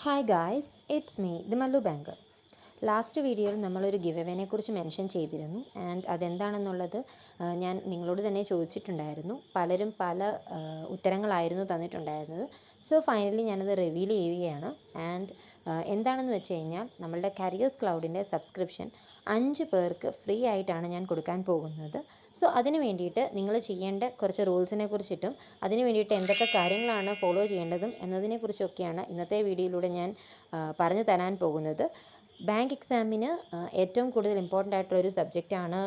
Hi guys, it's me the Mallu banker. Last വീഡിയോയിൽ നമ്മളൊരു give എവേനെ കുറിച്ച് മെൻഷൻ ചെയ്തിരുന്നു. ആൻഡ് അതെന്താണെന്നുള്ളത് ഞാൻ നിങ്ങളോട് തന്നെ ചോദിച്ചിട്ടുണ്ടായിരുന്നു. പലരും പല ഉത്തരങ്ങളായിരുന്നു തന്നിട്ടുണ്ടായിരുന്നത്. സോ ഫൈനലി ഞാനത് റിവീൽ ചെയ്യുകയാണ്. ആൻഡ് എന്താണെന്ന് വെച്ച് കഴിഞ്ഞാൽ നമ്മളുടെ കരിയേഴ്സ് ക്ലൗഡിൻ്റെ സബ്സ്ക്രിപ്ഷൻ 5 പേർക്ക് ഫ്രീ ആയിട്ടാണ് ഞാൻ കൊടുക്കാൻ പോകുന്നത്. സോ അതിന് വേണ്ടിയിട്ട് നിങ്ങൾ ചെയ്യേണ്ട കുറച്ച് റൂൾസിനെ കുറിച്ചിട്ടും അതിന് വേണ്ടിയിട്ട് എന്തൊക്കെ കാര്യങ്ങളാണ് ഫോളോ ചെയ്യേണ്ടതും എന്നതിനെക്കുറിച്ചൊക്കെയാണ് ഇന്നത്തെ വീഡിയോയിലൂടെ ഞാൻ പറഞ്ഞു തരാൻ പോകുന്നത്. ബാങ്ക് എക്സാമിന് ഏറ്റവും കൂടുതൽ ഇമ്പോർട്ടൻ്റ് ആയിട്ടുള്ളൊരു സബ്ജക്റ്റാണ്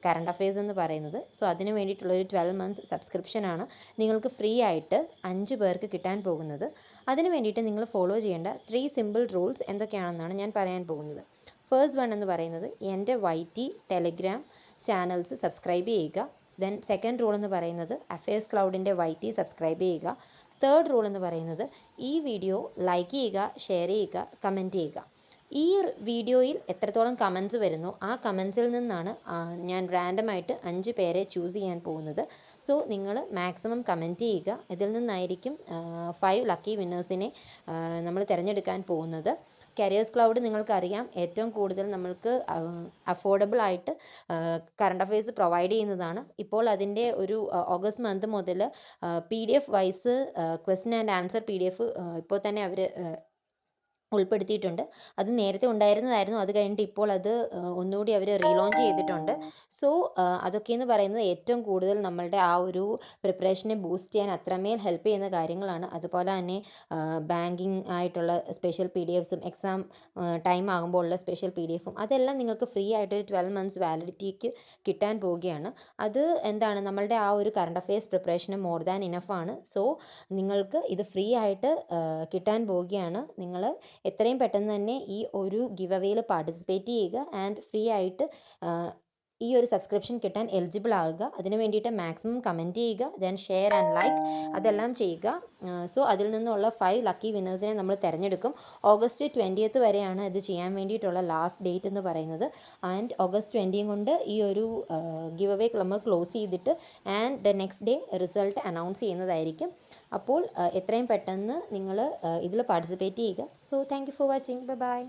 കറണ്ട് അഫയേഴ്സ് എന്ന് പറയുന്നത്. സോ അതിന് വേണ്ടിയിട്ടുള്ളൊരു 12 മന്ത്സ് സബ്സ്ക്രിപ്ഷനാണ് നിങ്ങൾക്ക് ഫ്രീ ആയിട്ട് 5 പേർക്ക് കിട്ടാൻ പോകുന്നത്. അതിന് വേണ്ടിയിട്ട് നിങ്ങൾ ഫോളോ ചെയ്യേണ്ട 3 സിമ്പിൾ റൂൾസ് എന്തൊക്കെയാണെന്നാണ് ഞാൻ പറയാൻ പോകുന്നത്. ഫസ്റ്റ് വൺ എന്ന് പറയുന്നത് എൻ്റെ YT ടെലിഗ്രാം ചാനൽസ് സബ്സ്ക്രൈബ് ചെയ്യുക. ദെൻ സെക്കൻഡ് റൂൾ എന്ന് പറയുന്നത് അഫയേഴ്സ് ക്ലൗഡിൻ്റെ YT സബ്സ്ക്രൈബ് ചെയ്യുക. തേർഡ് റൂൾ എന്ന് പറയുന്നത് ഈ വീഡിയോ ലൈക്ക് ചെയ്യുക, ഷെയർ ചെയ്യുക, കമൻറ്റ് ചെയ്യുക. ഈ വീഡിയോയിൽ എത്രത്തോളം കമൻറ്റ്സ് വരുന്നു ആ കമൻസിൽ നിന്നാണ് ഞാൻ റാൻഡമായിട്ട് 5 പേരെ ചൂസ് ചെയ്യാൻ പോകുന്നത്. സോ നിങ്ങൾ മാക്സിമം കമൻറ്റ് ചെയ്യുക. ഇതിൽ നിന്നായിരിക്കും 5 ലക്കി വിന്നേഴ്സിനെ നമ്മൾ തിരഞ്ഞെടുക്കാൻ പോകുന്നത്. കരിയേഴ്സ് ക്ലൗഡ് നിങ്ങൾക്കറിയാം, ഏറ്റവും കൂടുതൽ നമ്മൾക്ക് അഫോർഡബിൾ ആയിട്ട് കറണ്ട് അഫയേഴ്സ് പ്രൊവൈഡ് ചെയ്യുന്നതാണ്. ഇപ്പോൾ അതിൻ്റെ ഒരു ഓഗസ്റ്റ് മന്ത് മുതൽ PDF vice question and answer PDF ഇപ്പോൾ തന്നെ അവർ ഉൾപ്പെടുത്തിയിട്ടുണ്ട്. അത് നേരത്തെ ഉണ്ടായിരുന്നതായിരുന്നു. അത് കഴിഞ്ഞിട്ട് ഇപ്പോൾ അത് ഒന്നുകൂടി അവർ റീലോഞ്ച് ചെയ്തിട്ടുണ്ട്. സോ അതൊക്കെയെന്ന് പറയുന്നത് ഏറ്റവും കൂടുതൽ നമ്മളുടെ ആ ഒരു പ്രിപ്പറേഷനെ ബൂസ്റ്റ് ചെയ്യാൻ അത്രമേൽ ഹെൽപ്പ് ചെയ്യുന്ന കാര്യങ്ങളാണ്. അതുപോലെ തന്നെ ബാങ്കിങ് ആയിട്ടുള്ള സ്പെഷ്യൽ PDFസും എക്സാം ടൈം ആകുമ്പോൾ ഉള്ള സ്പെഷ്യൽ PDFും അതെല്ലാം നിങ്ങൾക്ക് ഫ്രീ ആയിട്ടൊരു 12 മന്ത്സ് വാലിഡിറ്റിക്ക് കിട്ടാൻ പോവുകയാണ്. അത് എന്താണ്, നമ്മളുടെ ആ ഒരു കറണ്ട് അഫയേഴ്സ് പ്രിപ്പറേഷന് മോർ ദാൻ ഇനഫാണ്. സോ നിങ്ങൾക്ക് ഇത് ഫ്രീ ആയിട്ട് കിട്ടാൻ പോവുകയാണ്. നിങ്ങൾ എത്രയും പെട്ടെന്ന് തന്നെ ഈ ഒരു ഗിവ് അവേയിൽ പാർട്ടിസിപ്പേറ്റ് ചെയ്യുക. ആൻഡ് ഫ്രീ ആയിട്ട് ഈ ഒരു സബ്സ്ക്രിപ്ഷൻ കിട്ടാൻ എലിജിബിൾ ആകുക. അതിന് വേണ്ടിയിട്ട് മാക്സിമം കമൻറ്റ് ചെയ്യുക, ദെൻ ഷെയർ ആൻഡ് ലൈക്ക് അതെല്ലാം ചെയ്യുക. സോ അതിൽ നിന്നുള്ള 5 ലക്കി വിന്നേഴ്സിനെ നമ്മൾ തിരഞ്ഞെടുക്കും. ഓഗസ്റ്റ് 20 വരെയാണ് ഇത് ചെയ്യാൻ വേണ്ടിയിട്ടുള്ള ലാസ്റ്റ് ഡേറ്റ് എന്ന് പറയുന്നത്. ആൻഡ് ഓഗസ്റ്റ് 20 കൊണ്ട് ഈ ഒരു ഗിവ് അവേ നമ്മൾ ക്ലോസ് ചെയ്തിട്ട് and the next day result announce ചെയ്യുന്നതായിരിക്കും. അപ്പോൾ എത്രയും പെട്ടെന്ന് നിങ്ങൾ ഇതിൽ പാർട്ടിസിപ്പേറ്റ് ചെയ്യുക. So thank you for watching. Bye bye.